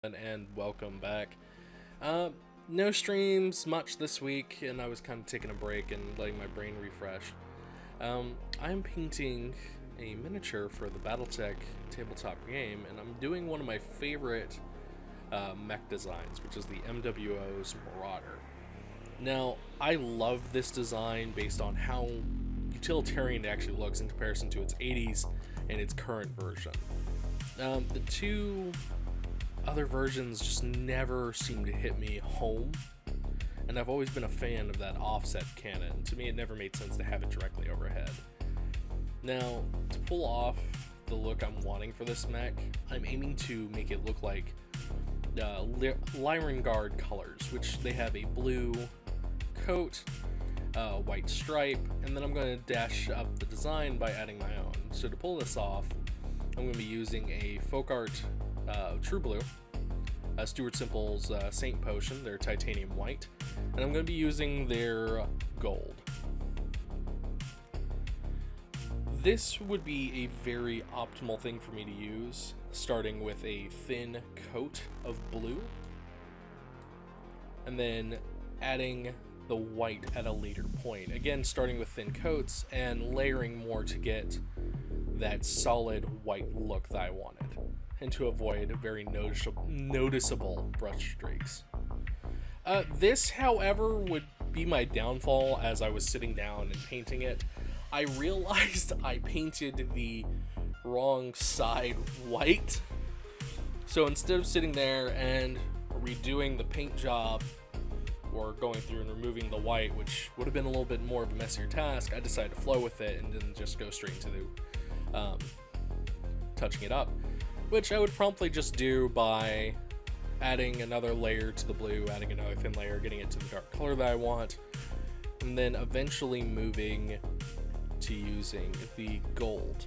And welcome back. No streams much this week, and I was kind of taking a break and letting my brain refresh. I'm painting a miniature for the Battletech tabletop game, and I'm doing one of my favorite mech designs, which is the MWO's Marauder. Now, I love this design based on how utilitarian it actually looks in comparison to its 80s and its current version. The two other versions just never seem to hit me home, and I've always been a fan of that offset cannon. To me, it never made sense to have it directly overhead. Now, to pull off the look I'm wanting for this mech, I'm aiming to make it look like Lyran Guard colors, which they have a blue coat, white stripe, and then I'm going to dash up the design by adding my own. So to pull this off, I'm going to be using a Folk Art True Blue, Stuart Simple's Saint Potion, their titanium white, and I'm going to be using their gold. This would be a very optimal thing for me to use, starting with a thin coat of blue, and then adding the white at a later point. Again, starting with thin coats and layering more to get that solid white look that I wanted, and to avoid very noticeable brush streaks. This, however, would be my downfall as I was sitting down and painting it. I realized I painted the wrong side white. So instead of sitting there and redoing the paint job or going through and removing the white, which would have been a little bit more of a messier task, I decided to flow with it and didn't just go straight into the touching it up, which I would promptly just do by adding another layer to the blue, adding another thin layer, getting it to the dark color that I want, and then eventually moving to using the gold.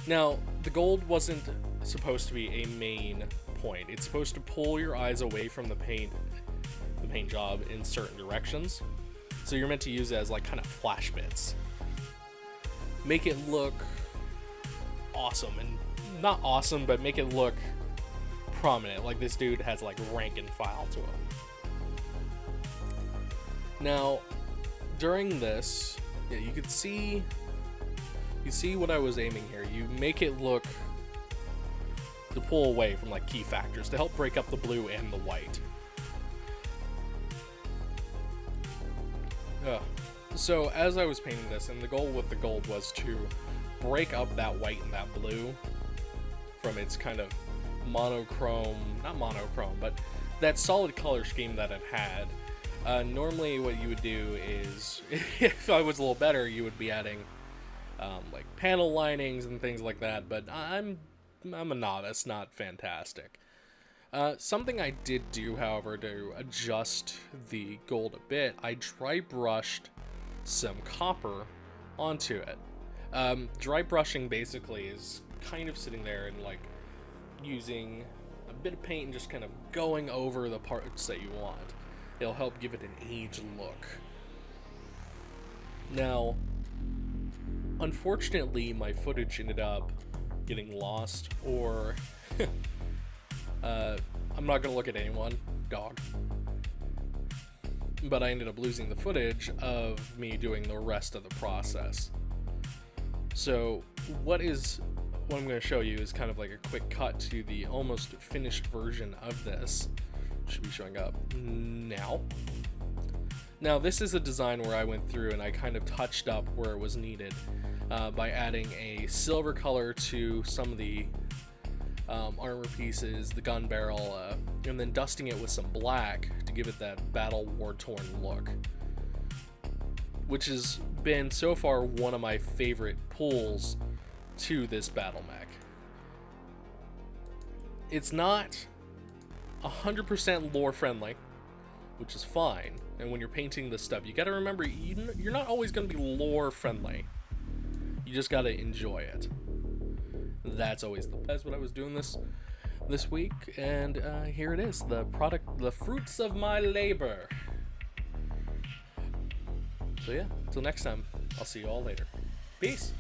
Now, the gold wasn't supposed to be a main point. It's supposed to pull your eyes away from the paint job in certain directions. So you're meant to use it as like kind of flash bits. Make it look awesome, and not awesome, but make it look prominent, like this dude has like rank and file to him. Now, during this, you could see what I was aiming here. You make it look to pull away from like key factors to help break up the blue and the white. So as I was painting this, and the goal with the gold was to break up that white and that blue from its kind of monochrome, not monochrome, but that solid color scheme that it had. Normally what you would do is, if I was a little better, you would be adding like panel linings and things like that, but I'm a novice, not fantastic. Something I did do, however, to adjust the gold a bit, I dry brushed some copper onto it. Dry brushing basically is kind of sitting there and like using a bit of paint and just kind of going over the parts that you want. It'll help give it an aged look. Now, unfortunately, my footage ended up getting lost, or I'm not gonna look at anyone, dog. But I ended up losing the footage of me doing the rest of the process. So what I'm going to show you is kind of like a quick cut to the almost finished version of this. Should be showing up now. Now, this is a design where I went through and I kind of touched up where it was needed by adding a silver color to some of the armor pieces, the gun barrel, and then dusting it with some black to give it that battle war-torn look, which has been so far one of my favorite pulls to this battle mech. It's not 100% lore friendly, which is fine, and when you're painting this stuff, you gotta remember you're not always gonna be lore friendly. You just gotta enjoy it. That's always that's what I was doing this week, and here it is, the product, the fruits of my labor. So yeah, until next time, I'll see you all later. Peace.